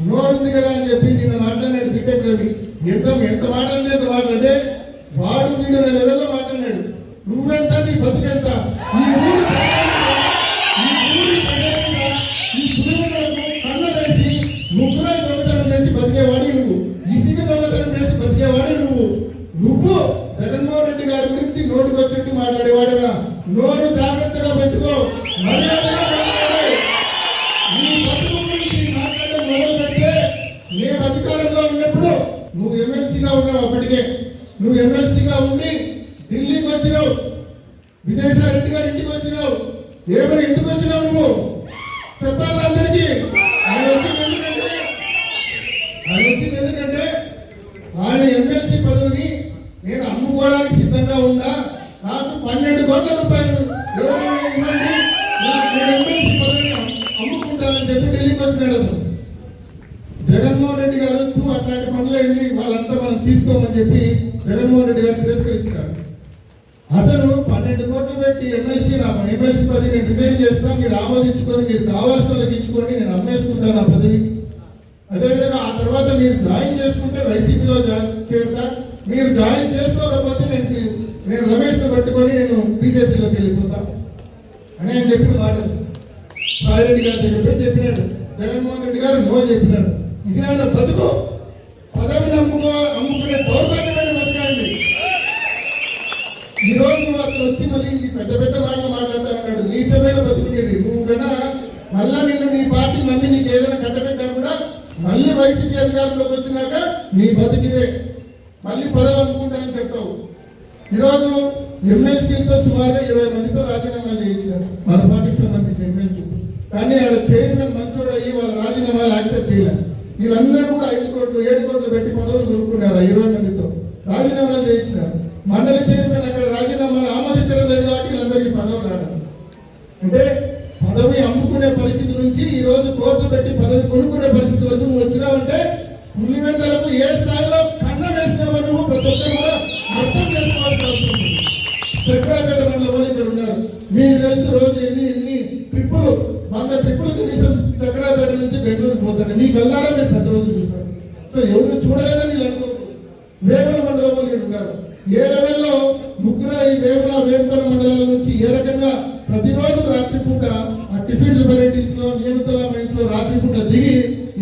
నోరుంది కదా అని చెప్పి నిన్న మాట్లాడినాడు బీటెక్ రవి. ఎంత మాట్లాడితే వాడు వీడు లెవెల్లో మాట్లాడినాడు. నువ్వెంత, నీ బతుకెంత? ఈ ఊరి కళ్ళ వేసి ముగ్గురాయి దొంగతనం చేసి బతికేవాడు నువ్వు, ఇసుక దొంగతనం చేసి బతికేవాడు నువ్వు జగన్మోహన్ రెడ్డి గారి గురించి నోటికి వచ్చినట్టు మాట్లాడేవాడుగా. నోరు జాగ్రత్తగా పెట్టుకో, మర్యాదగా మాట్లాడు. నీ బతుకు గురించి మాట్లాడడం మొదలు పెడితే మేము అధికారంలో ఉన్నప్పుడు నువ్వు ఎమ్మెల్సీగా ఉన్నావు. అప్పటికే నువ్వు ఎమ్మెల్సీగా ఉండి ఢిల్లీకి వచ్చినావు, విజయసాయి రెడ్డి గారి ఇంటికి వచ్చినావు. ఏమని ఎందుకు వచ్చినావు నువ్వు చెప్పాలి అందరికీ. ఆయన వచ్చింది ఎందుకంటే ఆయన ఎమ్మెల్సీ పదవిని నేను అమ్ముకోవడానికి సిద్ధంగా ఉన్నా, నాకు 12 కోట్ల రూపాయలు ఎవరైనా ఇవ్వండి, నేను ఎమ్మెల్సీ పదవిని అమ్ముకుంటానని చెప్పి ఢిల్లీకి వచ్చినాడు అతను. జగన్మోహన్ రెడ్డి గారు అట్లాంటి పనులైంది వాళ్ళంతా మనం తీసుకోమని చెప్పి జగన్మోహన్ రెడ్డి గారు తిరస్కరించినారు. అతను 12 కోట్లు పెట్టి ఎమ్మెల్సీ పదవి నేను రిజైన్ చేస్తాను, మీరు ఆమోదించుకొని మీరు కావాల్సిన వాళ్ళకి ఇచ్చుకోండి, నేను అమ్మేసుకుంటాను ఆ పదవి. అదేవిధంగా ఆ తర్వాత మీరు జాయిన్ చేసుకుంటే వైసీపీలో చేరుతా, మీరు జాయిన్ చేసుకోకపోతే నేను రమేష్ను పట్టుకొని నేను బీజేపీలోకి వెళ్ళిపోతా అని ఆయన చెప్పిన మాటలు సాయిరెడ్డి గారి దగ్గర పోయి చెప్పినాడు. జగన్మోహన్ రెడ్డి గారు నో చెప్పినాడు. ఇది ఆయన బతుకు, పదవిని అమ్ముకునే దౌర్భాగ్యమైన బతకాలి. ఈ రోజు అతను వచ్చి మళ్ళీ పెద్ద మాటలు మాట్లాడుతూ ఉన్నాడు. నీచమైన బతుకునేది నువ్వు కన్నా మళ్ళా నిన్ను నీ పార్టీ నమ్మి నీకు ఏదైనా కట్టబెట్టా కూడా మళ్ళీ వైసీపీ అధికారంలోకి వచ్చినాక నీ బతికిదే, మళ్ళీ పదవి అమ్ముకుంటానని చెప్తావు. ఈరోజు ఎమ్మెల్సీలతో సుమారుగా 20 మందితో రాజీనామాలు చేయించారు మన పార్టీకి సంబంధించిన ఎమ్మెల్సీ. కానీ ఆడ చైర్మన్ మంచోడు అయ్యి వాళ్ళ రాజీనామాలు యాక్సెప్ట్ చేయలేదు. వీళ్ళందరూ కూడా 5 కోట్లు 7 కోట్లు పెట్టి పదవులు కొనుక్కున్నారు. 20 మందితో రాజీనామాలు చేయించినారు. మండలి చైర్మన్ అక్కడ రాజీనామాలు ఆమోదించడం లేదు కాబట్టి వీళ్ళందరికీ పదవులు రావడం. అంటే పదవి అమ్ముకునే పరిస్థితి నుంచి ఈ రోజు కోట్లు పెట్టి పదవి కొనుక్కునే పరిస్థితి వరకు నువ్వు వచ్చినావంటే పులివెందలకు ఏ స్థాయిలో కన్నం వేసినావో నువ్వు ప్రతి ఒక్కరు కూడా అర్థం చేసుకోవాల్సిన అవసరం ఉంది. చక్రాపేట మండలం వాళ్ళు ఇక్కడ ఉన్నారు. మీకు తెలుసు రోజు ఎన్ని ట్రిప్పులు 100 ట్రిప్పులు కనీసం చక్రాపేట నుంచి బెంగళూరు పోతాను. మీకు వెళ్ళారా మీరు ప్రతిరోజు చూస్తారు. సో ఎవరు చూడలేదని వీళ్ళు అనుకో. వేముల మండలం వాళ్ళు ఇక్కడ ఉన్నారు. ఏ లెవెల్లో ముగ్గురు ఈ వేముల మండలాల నుంచి ఏ రకంగా ప్రతిరోజు రాత్రిపూట ఆ టిఫిన్స్ వెరైటీస్ లో నియమితుల మైన్స్ లో రాత్రిపూట దిగి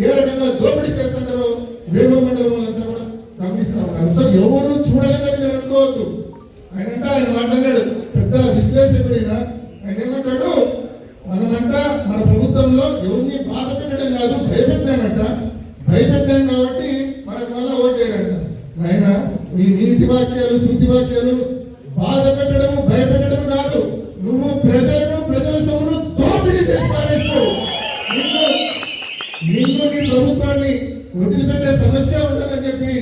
ఏ రకంగా దోపిడీ చేస్తున్నారో వేముల మండలం వాళ్ళంతా కూడా గమనిస్తా ఉన్నారు. సో ఎవరు చూడలేదని మీరు అనుకోవద్దు. ఆయన మాట్లాడాడు, పెద్ద విశ్లేషకుడైనా. ఆయన ఏమంటాడు, మనమంట మన ప్రభుత్వంలో ఎవరిని బాధ పెట్టడం కాదు భయపెట్టామంట, భయపెట్టాం కాబట్టి మనకు వల్ల ఓటేరంట. ఆయన ఈ నీతి వాక్యాలు శుద్ధి వాక్యాలు బాధ పెట్టడము భయపెట్టడం కాదు. నువ్వు ప్రజల సొమ్మును దోపిడీ చేసి పారేస్తావు. నిన్ను నీ ప్రభుత్వాన్ని వదిలిపెట్టే సమస్య ఉండదని చెప్పి